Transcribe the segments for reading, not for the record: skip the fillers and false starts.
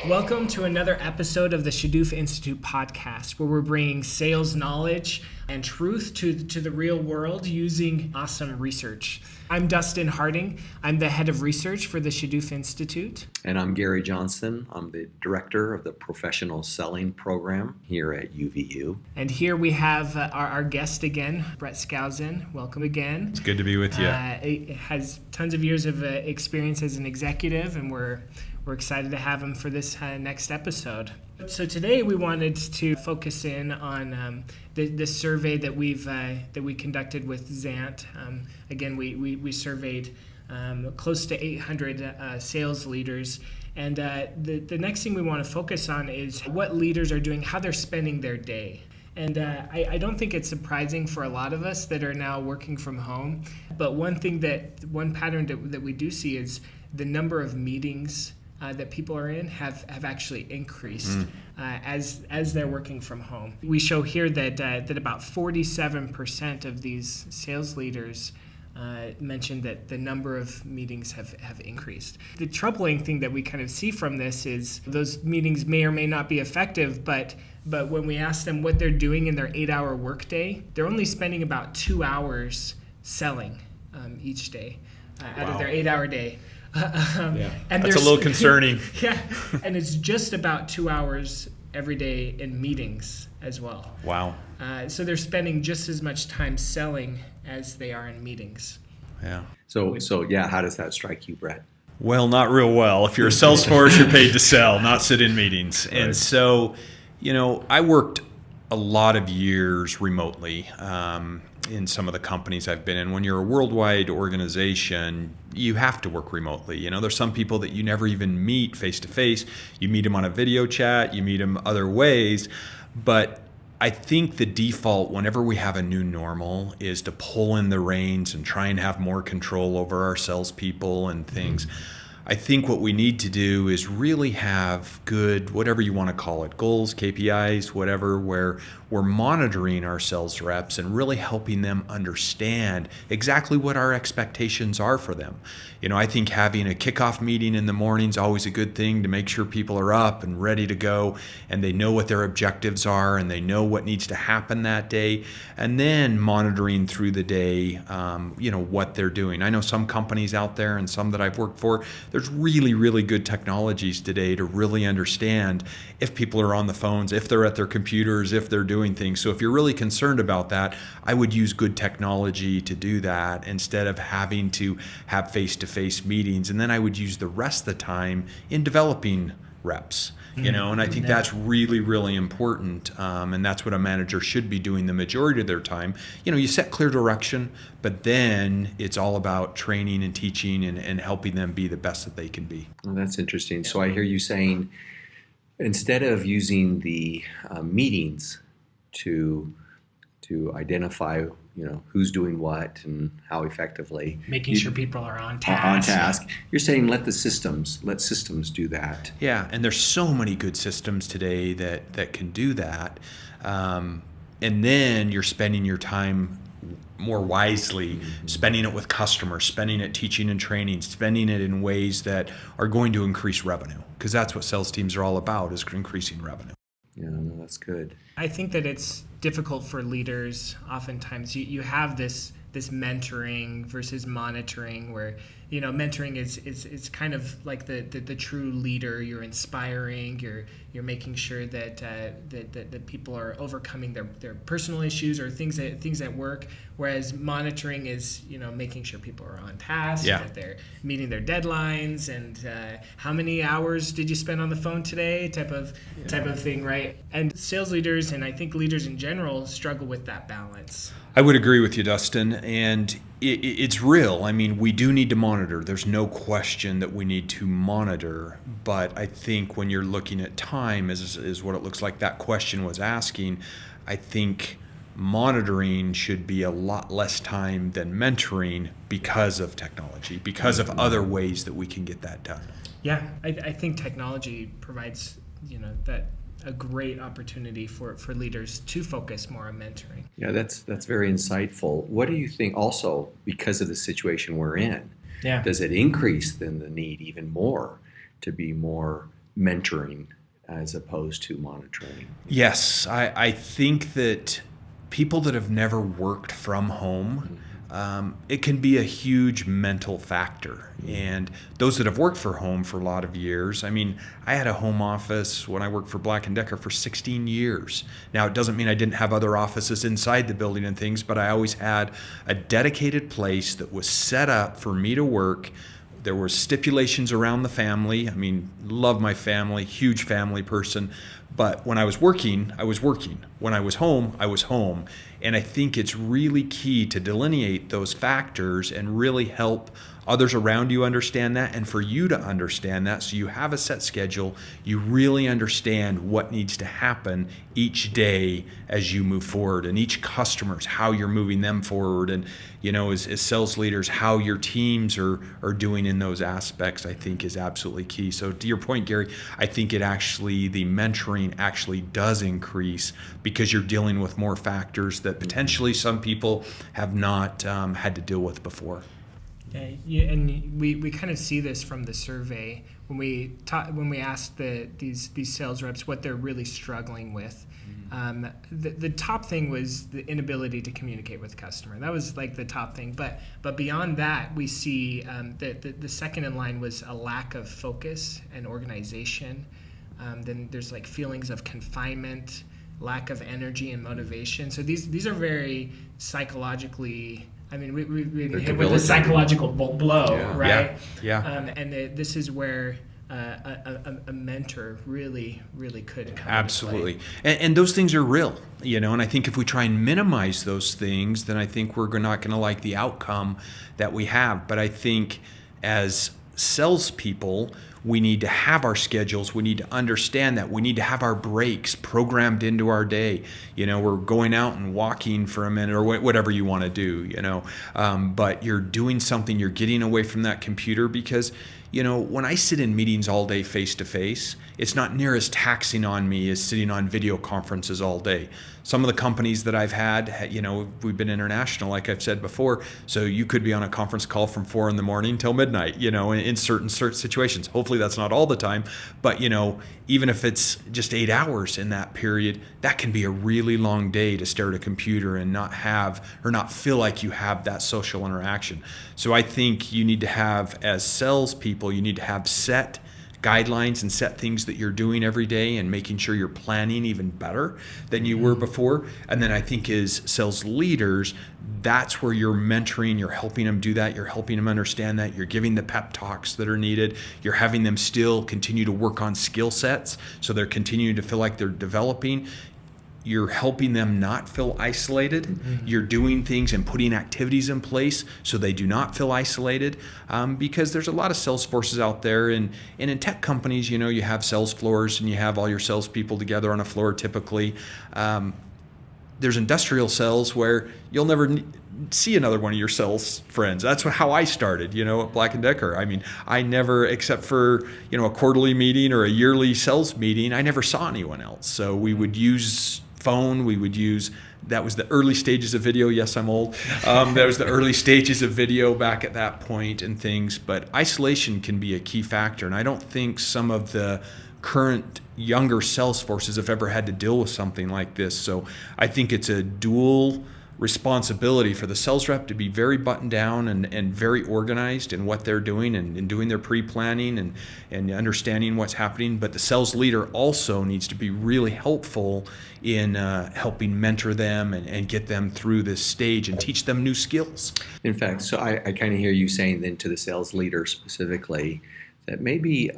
Welcome to another episode of the SHADUF Institute podcast, where we're bringing sales knowledge and truth to the real world using awesome research. I'm Dustin Harding. I'm the head of research for the SHADUF Institute. And I'm Gary Johnson. I'm the director of the professional selling program here at UVU. And here we have our guest again, Brett Skousen. Welcome again. It's good to be with you. He has tons of years of experience as an executive, and we're excited to have him for this next episode. So today we wanted to focus in on the survey that we conducted with Zant. Again, we surveyed close to 800 sales leaders. And the next thing we want to focus on is what leaders are doing, how they're spending their day. And I don't think it's surprising for a lot of us that are now working from home. But one pattern that we do see is the number of meetings that people are in have actually increased as they're working from home. We show here that about 47% of these sales leaders mentioned that the number of meetings have increased. The troubling thing that we kind of see from this is those meetings may or may not be effective, but when we ask them what they're doing in their 8-hour workday, they're only spending about 2 hours selling each day out of their 8-hour day. And that's a little concerning. Yeah, and it's just about 2 hours every day in meetings as well. Wow. So they're spending just as much time selling as they are in meetings. Yeah. So how does that strike you, Brett? Well, not real well. If you're a Salesforce, you're paid to sell, not sit in meetings. Right. And so, I worked a lot of years remotely in some of the companies I've been in. When you're a worldwide organization, you have to work remotely. There's some people that you never even meet face to face. You meet them on a video chat, you meet them other ways. But I think the default whenever we have a new normal is to pull in the reins and try and have more control over our salespeople and things. I think what we need to do is really have good, whatever you want to call it, goals, KPIs, whatever, where we're monitoring our sales reps and really helping them understand exactly what our expectations are for them. I think having a kickoff meeting in the morning is always a good thing to make sure people are up and ready to go and they know what their objectives are and they know what needs to happen that day, and then monitoring through the day, what they're doing. I know some companies out there and some that I've worked for, there's really, really good technologies today to really understand if people are on the phones, if they're at their computers, if they're doing things. So if you're really concerned about that, I would use good technology to do that instead of having to have face-to-face meetings. And then I would use the rest of the time in developing reps, and I think that's really, really important. And that's what a manager should be doing the majority of their time. You set clear direction, but then it's all about training and teaching and helping them be the best that they can be. Well, that's interesting. So I hear you saying instead of using the meetings to identify who's doing what and how effectively, Making sure people are on task. You're saying let systems do that. Yeah, and there's so many good systems today that can do that. And then you're spending your time more wisely, spending it with customers, spending it teaching and training, spending it in ways that are going to increase revenue, because that's what sales teams are all about, is increasing revenue. Yeah, no, that's good. I think that it's difficult for leaders. Oftentimes you have this mentoring versus monitoring, where mentoring is kind of like the true leader. You're inspiring, you're making sure that people are overcoming their personal issues or things at work, whereas monitoring is making sure people are on task, that they're meeting their deadlines, and how many hours did you spend on the phone today type of thing, right? And sales leaders, and I think leaders in general, struggle with that balance. I would agree with you, Dustin, and it's real. I mean, we do need to monitor. There's no question that we need to monitor, but I think when you're looking at time, is what it looks like that question was asking, I think monitoring should be a lot less time than mentoring because of technology, because of other ways that we can get that done. Yeah, I think technology provides, that a great opportunity for leaders to focus more on mentoring. Yeah, that's very insightful. What do you think also, because of the situation we're in, does it increase then the need even more to be more mentoring as opposed to monitoring? Yes, I think that people that have never worked from home, it can be a huge mental factor. And those that have worked for home for a lot of years, I mean, I had a home office when I worked for Black & Decker for 16 years. Now, it doesn't mean I didn't have other offices inside the building and things, but I always had a dedicated place that was set up for me to work. There were stipulations around the family. I mean, love my family, huge family person. But when I was working, I was working. When I was home, I was home. And I think it's really key to delineate those factors and really help others around you understand that, and for you to understand that, so you have a set schedule, you really understand what needs to happen each day as you move forward, and each customer's how you're moving them forward, and as sales leaders, how your teams are doing in those aspects, I think is absolutely key. So to your point, Gary, I think the mentoring actually does increase because you're dealing with more factors that potentially some people have not had to deal with before. Yeah, and we kind of see this from the survey when we asked these sales reps what they're really struggling with. The top thing was the inability to communicate with the customer. That was like the top thing. But beyond that, we see that the second in line was a lack of focus and organization. Then there's like feelings of confinement, lack of energy and motivation. So these are very psychologically. I mean, we hit with a psychological blow, right? Yeah. And this is where a mentor really could come Absolutely. into play. And those things are real, and I think if we try and minimize those things, then I think we're not going to like the outcome that we have. But I think as salespeople, we need to have our schedules. We need to understand that. We need to have our breaks programmed into our day. We're going out and walking for a minute or whatever you want to do, but you're doing something, you're getting away from that computer because, when I sit in meetings all day face to face, it's not near as taxing on me as sitting on video conferences all day. Some of the companies that I've had, we've been international, like I've said before, so you could be on a conference call from 4 a.m. till midnight, in certain situations. Hopefully that's not all the time, but even if it's just 8 hours in that period, that can be a really long day to stare at a computer and not feel like you have that social interaction. So I think you need to have, as salespeople, you need to have set guidelines and set things that you're doing every day and making sure you're planning even better than you were before. And then I think as sales leaders, that's where you're mentoring, you're helping them do that, you're helping them understand that, you're giving the pep talks that are needed, you're having them still continue to work on skill sets so they're continuing to feel like they're developing. You're helping them not feel isolated. Mm-hmm. You're doing things and putting activities in place so they do not feel isolated, because there's a lot of sales forces out there. And in tech companies, you have sales floors and you have all your salespeople together on a floor typically. There's industrial sales where you'll never see another one of your sales friends. That's how I started, at Black & Decker. I mean, I never, except for, a quarterly meeting or a yearly sales meeting, I never saw anyone else. So we would use phone, that was the early stages of video. Yes, I'm old. That was the early stages of video back at that point and things. But isolation can be a key factor. And I don't think some of the current younger sales forces have ever had to deal with something like this. So I think it's a dual responsibility for the sales rep to be very buttoned down and very organized in what they're doing and doing their pre-planning and understanding what's happening. But the sales leader also needs to be really helpful in helping mentor them and get them through this stage and teach them new skills. In fact, so I kind of hear you saying then to the sales leader specifically that maybe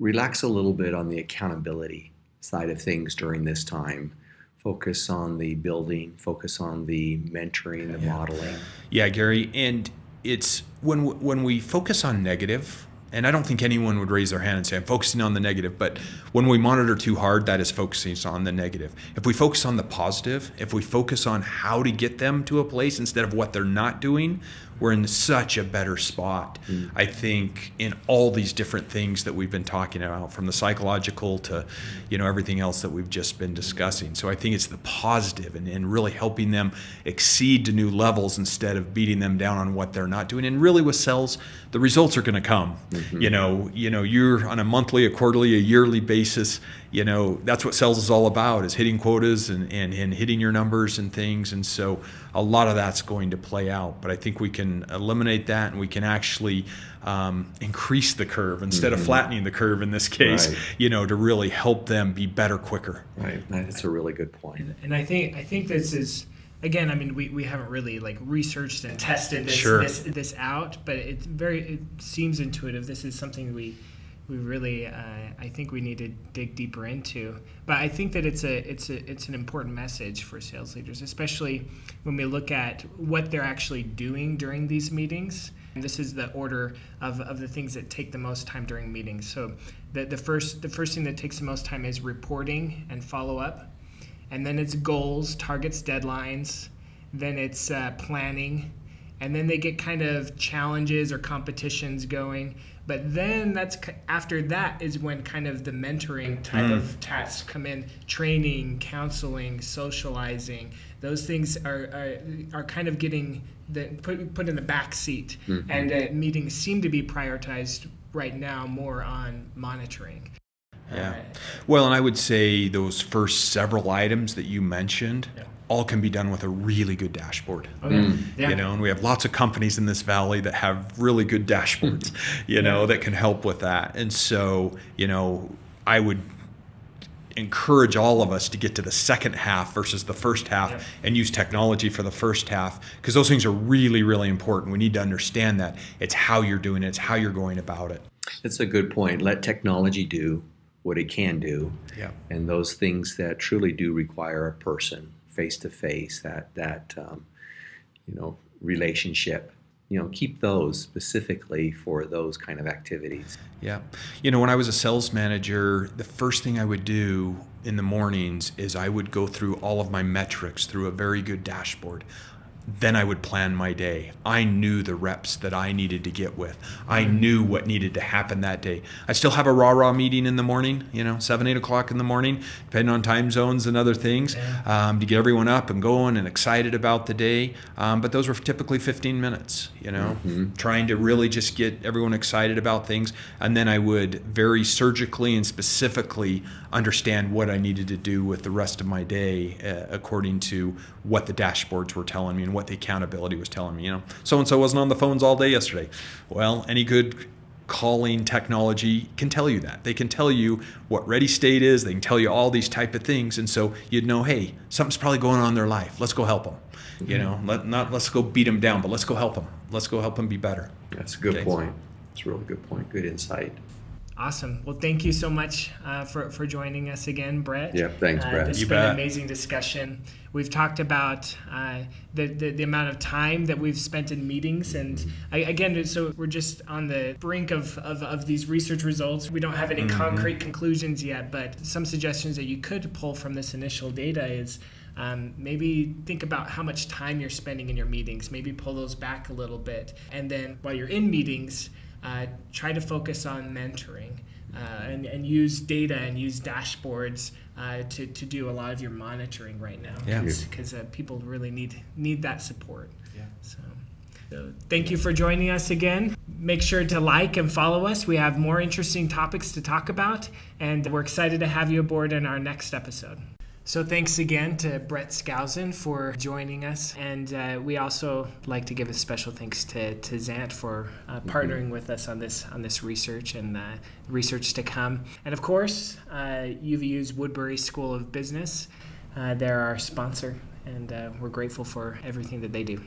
relax a little bit on the accountability side of things during this time. Focus on the building, focus on the mentoring, the modeling. Yeah, Gary, and it's when we focus on negative, and I don't think anyone would raise their hand and say, I'm focusing on the negative, but when we monitor too hard, that is focusing on the negative. If we focus on the positive, if we focus on how to get them to a place instead of what they're not doing, we're in such a better spot. I think in all these different things that we've been talking about, from the psychological to, everything else that we've just been discussing. So I think it's the positive and really helping them exceed to new levels instead of beating them down on what they're not doing. And really with sales, the results are going to come. You're on a monthly, a quarterly, a yearly basis. That's what sales is all about, is hitting quotas and hitting your numbers and things. And so a lot of that's going to play out. But I think we can eliminate that, and we can actually increase the curve instead of flattening the curve in this case, to really help them be better quicker. Right. That's a really good point. And I think this is, again, I mean, we haven't really researched and tested this out, but it seems intuitive. This is something we really I think we need to dig deeper into. But I think that it's an important message for sales leaders, especially when we look at what they're actually doing during these meetings. And this is the order of the things that take the most time during meetings. So the first thing that takes the most time is reporting and follow up. And then it's goals, targets, deadlines. Then it's planning. And then they get kind of challenges or competitions going. But then after that is when kind of the mentoring type of tasks come in. Training, counseling, socializing. Those things are kind of getting put in the back seat. And meetings seem to be prioritized right now more on monitoring. Yeah. Well, and I would say those first several items that you mentioned all can be done with a really good dashboard. And we have lots of companies in this valley that have really good dashboards, that can help with that. And so, I would encourage all of us to get to the second half versus the first half and use technology for the first half, because those things are really, really important. We need to understand that. It's how you're doing it. It's how you're going about it. That's a good point. Let technology do what it can do. And those things that truly do require a person, face-to-face, that relationship, keep those specifically for those kind of activities. Yeah. When I was a sales manager, the first thing I would do in the mornings is I would go through all of my metrics through a very good dashboard. Then I would plan my day. I knew the reps that I needed to get with. I knew what needed to happen that day. I still have a rah-rah meeting in the morning, 7, 8 o'clock in the morning, depending on time zones and other things, to get everyone up and going and excited about the day. But those were typically 15 minutes, trying to really just get everyone excited about things. And then I would very surgically and specifically understand what I needed to do with the rest of my day according to what the dashboards were telling me and what the accountability was telling me. So-and-so wasn't on the phones all day yesterday. Well, any good calling technology can tell you that. They can tell you what ready state is. They can tell you all these type of things. And so you'd know, hey, something's probably going on in their life. Let's go help them. Let's go beat them down, but let's go help them. Let's go help them be better. That's a good point. It's a really good point. Good insight. Awesome. Well, thank you so much for joining us again, Brett. Yeah, thanks, Brett. It's been an amazing discussion. We've talked about the amount of time that we've spent in meetings, and so we're just on the brink of these research results. We don't have any concrete conclusions yet, but some suggestions that you could pull from this initial data is maybe think about how much time you're spending in your meetings. Maybe pull those back a little bit, and then while you're in meetings, try to focus on mentoring and use data and use dashboards to do a lot of your monitoring right now. Because people really need that support. So thank you for joining us again. Make sure to like and follow us. We have more interesting topics to talk about, and we're excited to have you aboard in our next episode. So thanks again to Brett Skousen for joining us. And we also like to give a special thanks to Zant for partnering with us on this research and research to come. And of course, UVU's Woodbury School of Business. They're our sponsor, and we're grateful for everything that they do.